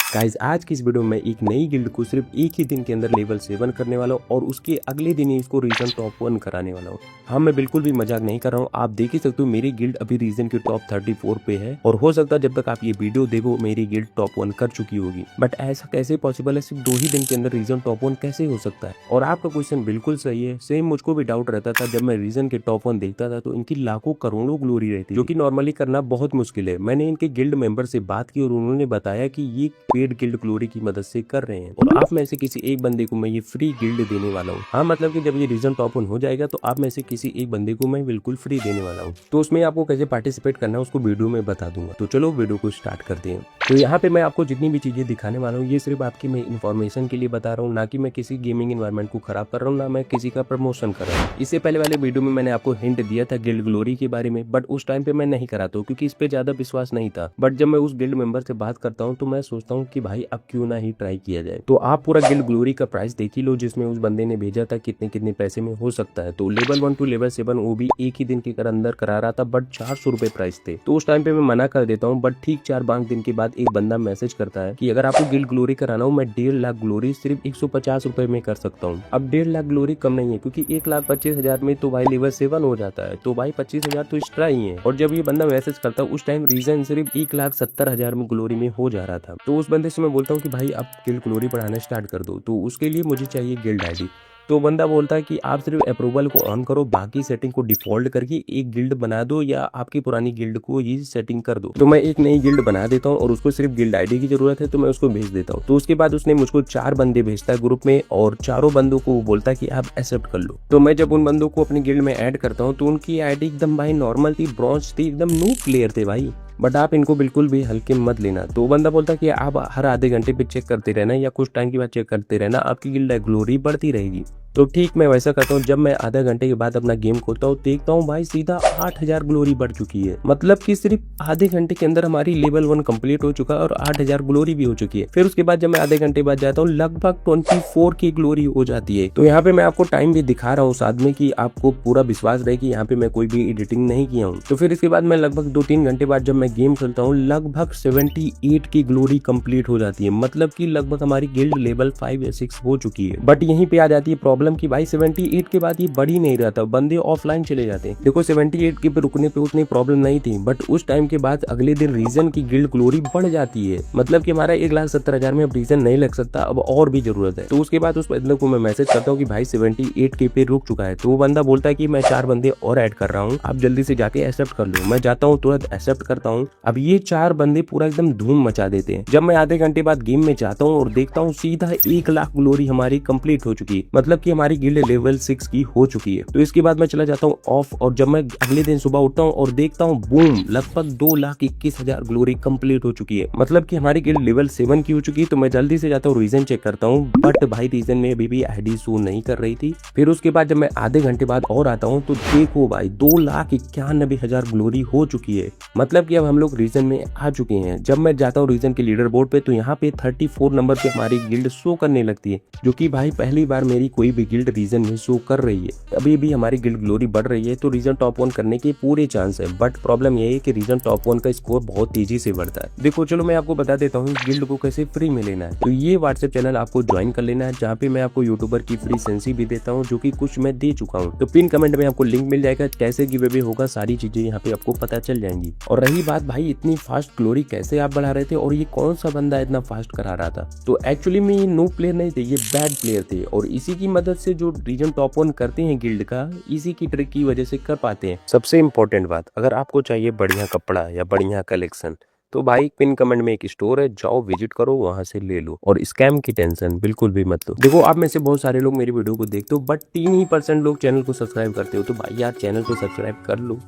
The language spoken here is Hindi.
गाइस आज की इस वीडियो में एक नई गिल्ड को सिर्फ एक ही दिन के अंदर लेवल 7 करने वाला हूँ और उसके अगले दिन ही इसको रीजन टॉप 1 कराने वाला हूँ। हाँ, मैं बिल्कुल भी मजाक नहीं कर रहा हूँ। आप देख ही सकते हो मेरी गिल्ड अभी रीजन के टॉप 34 पे है और हो सकता है जब तक आप ये वीडियो देखो मेरी गिल्ड टॉप 1 कर चुकी होगी। बट ऐसा कैसे पॉसिबल है? सिर्फ 2 ही दिन के अंदर रीजन टॉप 1 कैसे हो सकता है? और आपका क्वेश्चन बिल्कुल सही है। सेम मुझको भी डाउट रहता था जब मैं रीजन के टॉप 1 देखता था तो इनकी लाखों करोड़ों ग्लोरी रहती जो कि नॉर्मली करना बहुत मुश्किल है। मैंने इनके गिल्ड मेंबर से बात की और उन्होंने बताया कि ये पेड गिल्ड ग्लोरी की मदद से कर रहे हैं और आप में से किसी एक बंदे को मैं ये फ्री गिल्ड देने वाला हूँ। हाँ, मतलब कि जब ये रीजन टॉप 1 हो जाएगा तो आप में से किसी एक बंदे को मैं बिल्कुल फ्री देने वाला हूँ। तो उसमें आपको कैसे पार्टिसिपेट करना है उसको वीडियो में बता दूंगा। तो चलो वीडियो को स्टार्ट करते हैं। तो यहाँ पे मैं आपको जितनी भी चीजें दिखाने वाला हूँ ये सिर्फ आपकी मैं इन्फॉर्मेशन के लिए बता रहा हूँ, ना कि मैं किसी गेमिंग एनवायरनमेंट को खराब कर रहा हूँ, ना मैं किसी का प्रमोशन कर रहा हूँ। इससे पहले वाले वीडियो में मैंने आपको हिंट दिया था गिल्ड ग्लोरी के बारे में, बट उस टाइम पे मैं नहीं कराता हूँ क्योंकि इस पे ज्यादा विश्वास नहीं था। बट जब मैं उस गिल्ड मेंबर से बात करता हूँ तो मैं सोचता हूँ कि भाई अब क्यों ना ही ट्राई किया जाए। तो आप पूरा गिल्ड ग्लोरी का प्राइस देख ही लो जिसमें उस बंदे ने भेजा था कितने कितने पैसे में हो सकता है। तो लेवल 1 टू लेवल 7 वो भी एक ही दिन के अंदर करा रहा था, बट 400 रुपए प्राइस थे। तो उस टाइम पे मैं मना कर देता हूँ, बट ठीक 4-5 दिन के बाद एक बंदा मैसेज करता है कि अगर आपको गिल्ड ग्लोरी कराना हो मैं 1.5 लाख ग्लोरी सिर्फ 150 रुपए में कर सकता हूँ। अब 1.5 लाख ग्लोरी कम नहीं है क्योंकि 1,25,000 में तो भाई लेवल 7 हो जाता है, तो भाई 25,000 तो एक्स्ट्रा ही है। और जब ये बंदा मैसेज करता है उस टाइम रीजन सिर्फ 1,70,000 में ग्लोरी में हो जा रहा था। तो उस बंदे से मैं बोलता हूँ कि भाई अब गिल्ड ग्लोरी बढ़ाना स्टार्ट कर दो, तो उसके लिए मुझे चाहिए गिल्ड आईडी। तो बंदा बोलता है कि आप सिर्फ अप्रूवल को ऑन करो, बाकी सेटिंग को डिफॉल्ट करके एक गिल्ड बना दो या आपकी पुरानी गिल्ड को ये सेटिंग कर दो। तो मैं एक नई गिल्ड बना देता हूँ और उसको सिर्फ गिल्ड आईडी की जरूरत है तो मैं उसको भेज देता हूँ। तो उसके बाद उसने मुझको 4 बंदे भेजता है ग्रुप में और चारों बंदों को बोलता है कि आप एक्सेप्ट कर लो। तो मैं जब उन बंदों को अपनी गिल्ड में ऐड करता हूँ तो उनकी आईडी एकदम भाई नॉर्मल थी, ब्रॉन्ज थी, एकदम नूब प्लेयर थे भाई। बट आप इनको बिल्कुल भी हल्के मत लेना। तो बंदा बोलता है कि आप हर आधे घंटे पे चेक करते रहना या कुछ टाइम के बाद चेक करते रहना, आपकी गिल्ड ग्लोरी बढ़ती रहेगी। तो ठीक मैं वैसा करता हूँ। जब मैं आधा घंटे के बाद अपना गेम खोलता हूँ देखता हूँ भाई सीधा 8,000 ग्लोरी बढ़ चुकी है। मतलब कि सिर्फ आधे घंटे के अंदर हमारी लेवल 1 कंप्लीट हो चुका है और 8,000 ग्लोरी भी हो चुकी है। फिर उसके बाद जब मैं आधे घंटे बाद जाता हूँ लगभग 24 की ग्लोरी हो जाती है। तो यहाँ पे मैं आपको टाइम भी दिखा रहा हूँ साथ में कि आपको पूरा विश्वास रहे कि यहाँ पे मैं कोई भी एडिटिंग नहीं किया हूँ। तो फिर इसके बाद मैं लगभग 2-3 घंटे बाद जब मैं गेम खेलता हूँ लगभग 78 की ग्लोरी कंप्लीट हो जाती है। मतलब कि लगभग हमारी गिल्ड लेवल 5 या 6 हो चुकी है। बट यहीं पे आ जाती है प्रॉब्लम की भाई 78 के बाद ये बढ़ ही नहीं रहा था, बंदे ऑफलाइन चले जाते हैं। देखो 78 के पे रुकने पे उतनी प्रॉब्लम नहीं थी, बट उस टाइम के बाद अगले दिन रीजन की गिल्ड ग्लोरी बढ़ जाती है। मतलब कि हमारा 1,70,000 में अब रीजन नहीं लग सकता, अब और भी जरूरत है। तो उसके बाद उस बंदे को मैं मैसेज करता हूँ कि भाई 78 के पे रुक चुका है। तो वो बंदा बोलता है कि मैं 4 बंदे और ऐड कर रहा हूँ, आप जल्दी से जाके एक्सेप्ट कर लो। मैं जाता हूँ तुरंत एक्सेप्ट करता हूँ। अब ये 4 बंदे पूरा एकदम धूम मचा देते हैं। जब मैं आधे घंटे बाद गेम में जाता हूँ और देखता हूँ सीधा 1 लाख ग्लोरी हमारी कंप्लीट हो चुकी है। मतलब कि हमारी गिल्ड लेवल 6 की हो चुकी है। तो इसके बाद मैं चला जाता हूँ ऑफ और जब मैं अगले दिन सुबह उठता हूँ और देखता हूँ बूम लगभग 2,21,000 ग्लोरी कंप्लीट हो चुकी है। मतलब कि हमारी गिल्ड लेवल 7 की हो चुकी है। तो मैं जल्दी से जाता हूँ रीजन चेक करता हूँ, बट भाई रीजन में अभी भी आईडी शो नहीं कर रही थी। फिर उसके बाद जब मैं आधे घंटे बाद और आता हूँ तो देखो भाई 2,91,000 ग्लोरी हो चुकी है। मतलब कि अब हम लोग रीजन में आ चुके हैं। जब मैं जाता हूँ रीजन के लीडर बोर्ड पे तो यहाँ पे 34 नंबर पे हमारी गिल्ड शो करने लगती है, जो कि भाई पहली बार मेरी कोई भी गिल्ड रीजन में शो कर रही है। अभी भी हमारी गिल्ड ग्लोरी बढ़ रही है तो रीजन टॉप 1 करने के पूरे चांस है। बट प्रॉब्लम ये है कि रीजन टॉप 1 का स्कोर बहुत तेजी से बढ़ता है। देखो चलो मैं आपको बता देता हूँ गिल्ड को कैसे फ्री में लेना है। तो ये व्हाट्सएप चैनल आपको ज्वाइन कर लेना है जहाँ पे मैं आपको यूट्यूबर की फ्री सेंसी भी देता हूँ, जो कि कुछ मैं दे चुका हूँ। तो पिन कमेंट में आपको लिंक मिल जाएगा, कैसे गिव अवे होगा सारी चीजें यहाँ पे आपको पता चल जाएंगी। और रही बात भाई इतनी फास्ट ग्लोरी कैसे आप बढ़ा रहे थे और ये कौन सा बंदा इतना फास्ट करा रहा था, तो एक्चुअली में ये नो प्लेयर नहीं थे, ये बैड प्लेयर थे। और इसी की मदद से जो रीजन टॉप 1 करते हैं गिल्ड का, इसी की ट्रिक की वजह से कर पाते हैं। सबसे इम्पोर्टेंट बात, अगर आपको चाहिए बढ़िया कपड़ा या बढ़िया कलेक्शन तो भाई पिन कमेंट में एक स्टोर है, जाओ विजिट करो, वहां से ले लो और स्कैम की टेंशन बिल्कुल भी मत लो। देखो आप में से बहुत सारे लोग मेरी वीडियो को देखते हो बट 3% लोग चैनल को सब्सक्राइब करते हो, तो भाई यार चैनल को सब्सक्राइब कर लो।